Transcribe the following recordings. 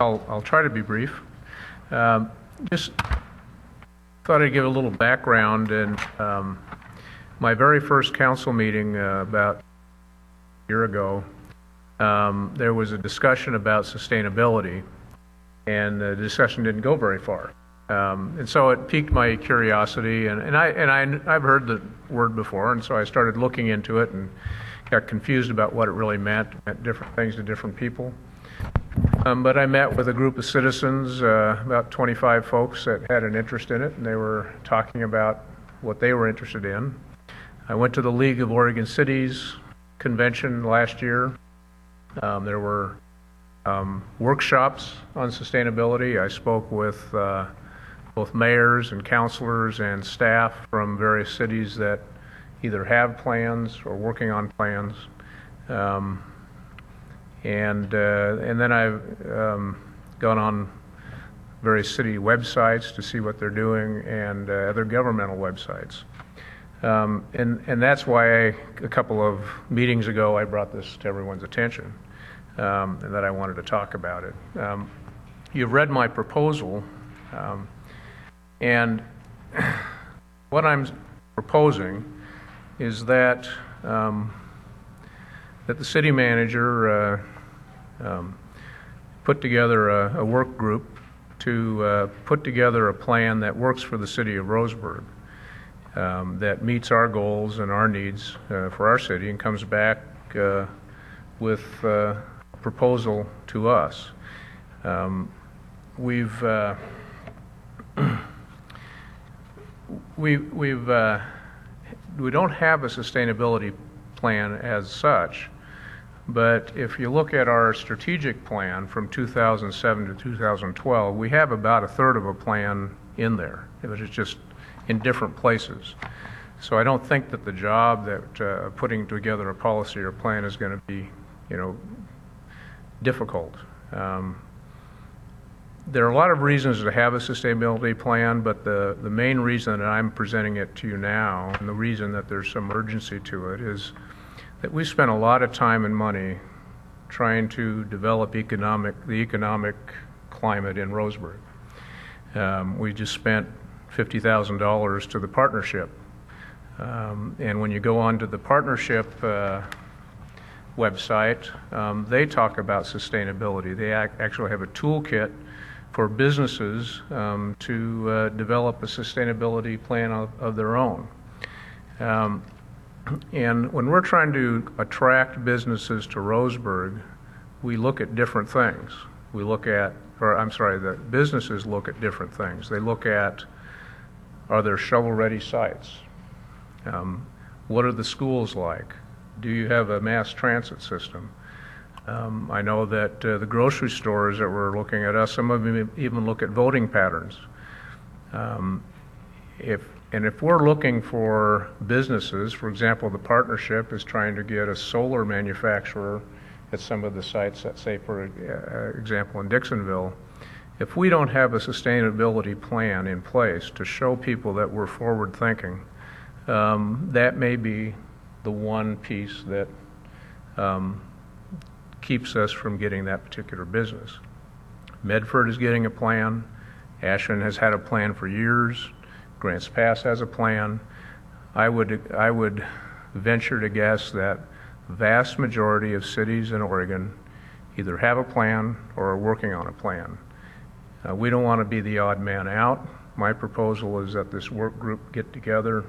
I'll try to be brief. Just thought I'd give a little background. And my very first council meeting about a year ago, there was a discussion about sustainability, and the discussion didn't go very far. And so it piqued my curiosity, and I've heard the word before, and so I started looking into it and got confused about what it really meant. It meant different things to different people. But I met with a group of citizens, about 25 folks that had an interest in it, and they were talking about what they were interested in. I went to the League of Oregon Cities convention last year. There were workshops on sustainability. I spoke with both mayors and councilors and staff from various cities that either have plans or working on plans. And then I've gone on various city websites to see what they're doing, and other governmental websites. And that's why a couple of meetings ago I brought this to everyone's attention, and that I wanted to talk about it. You've read my proposal, and what I'm proposing is that that the city manager put together a work group to put together a plan that works for the city of Roseburg, that meets our goals and our needs for our city, and comes back with a proposal to us. We don't have a sustainability plan as such, but if you look at our strategic plan from 2007 to 2012, we have about a third of a plan in there. It's just in different places. So I don't think that the job that putting together a policy or plan is going to be, difficult. There are a lot of reasons to have a sustainability plan, but the main reason that I'm presenting it to you now, and the reason that there's some urgency to it, is that we spent a lot of time and money trying to develop the economic climate in Roseburg. We just spent $50,000 to the partnership. And when you go onto the partnership website, they talk about sustainability. They actually have a toolkit for businesses to develop a sustainability plan of their own. And when we're trying to attract businesses to Roseburg, we look at different things. The businesses look at different things. They look at, are there shovel-ready sites? What are the schools like? Do you have a mass transit system? I know that the grocery stores that were looking at us, some of them even look at voting patterns. If we're looking for businesses, for example, the partnership is trying to get a solar manufacturer at some of the sites, let's say, for example, in Dixonville. If we don't have a sustainability plan in place to show people that we're forward thinking, that may be the one piece that keeps us from getting that particular business. Medford is getting a plan. Ashland has had a plan for years. Grants Pass has a plan. I would venture to guess that the vast majority of cities in Oregon either have a plan or are working on a plan. We don't want to be the odd man out. My proposal is that this work group get together,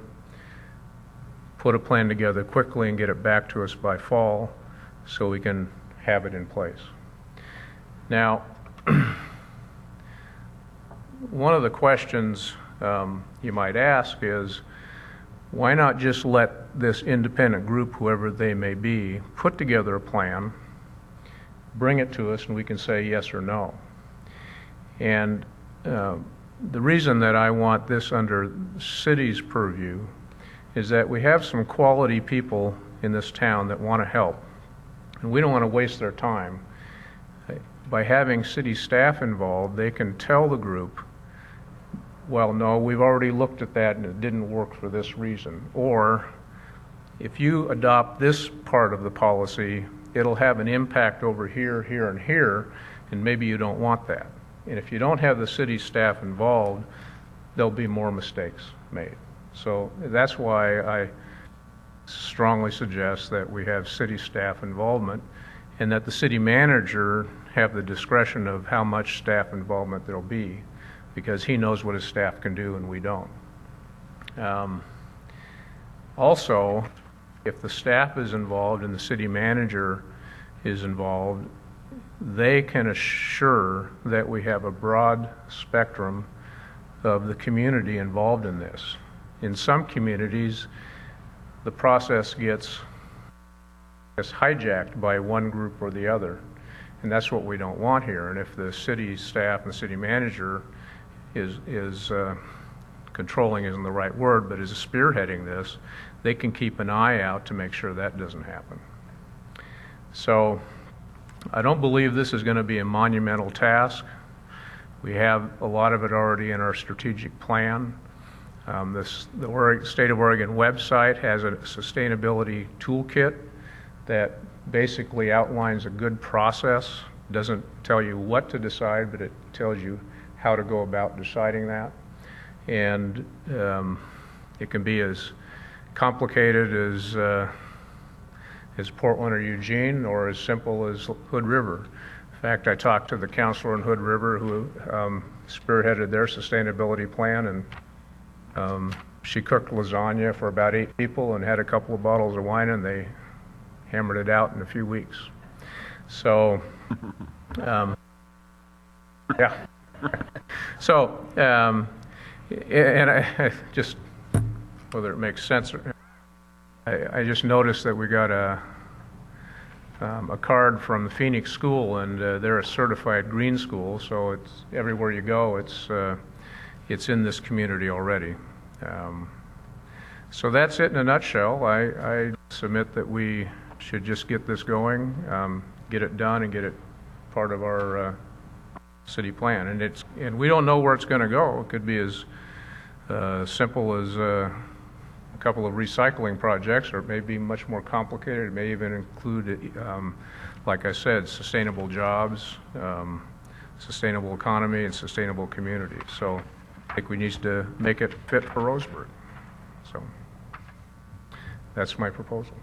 put a plan together quickly, and get it back to us by fall so we can have it in place. Now, one of the questions you might ask is, why not just let this independent group, whoever they may be, put together a plan, bring it to us, and we can say yes or no. And the reason that I want this under the city's purview is that we have some quality people in this town that want to help, and we don't want to waste their time. By having city staff involved, they can tell the group, well, no, we've already looked at that and it didn't work for this reason. Or, if you adopt this part of the policy, it'll have an impact over here, here, and here, and maybe you don't want that. And if you don't have the city staff involved, there'll be more mistakes made. So that's why I strongly suggest that we have city staff involvement and that the city manager have the discretion of how much staff involvement there'll be, because he knows what his staff can do and we don't. Also, if the staff is involved and the city manager is involved, they can assure that we have a broad spectrum of the community involved in this. In some communities, the process gets hijacked by one group or the other, and that's what we don't want here. And if the city staff and the city manager is controlling isn't the right word, but is spearheading this, they can keep an eye out to make sure that doesn't happen. So I don't believe this is going to be a monumental task. We have a lot of it already in our strategic plan. The State of Oregon website has a sustainability toolkit that basically outlines a good process. Doesn't tell you what to decide, but it tells you how to go about deciding that. And it can be as complicated as Portland or Eugene, or as simple as Hood River. In fact, I talked to the councilor in Hood River who spearheaded their sustainability plan, and she cooked lasagna for about 8 people and had a couple of bottles of wine, and they hammered it out in a few weeks. So, yeah. So, and I just, whether it makes sense or I just noticed that we got a card from the Phoenix school, and they're a certified green school, so it's everywhere you go, it's in this community already. So that's it in a nutshell. I submit that we should just get this going, get it done, and get it part of our city plan. And we don't know where it's going to go. It could be as simple as a couple of recycling projects, or it may be much more complicated. It may even include, like I said, sustainable jobs, sustainable economy, and sustainable communities. So I think we need to make it fit for Roseburg. So that's my proposal.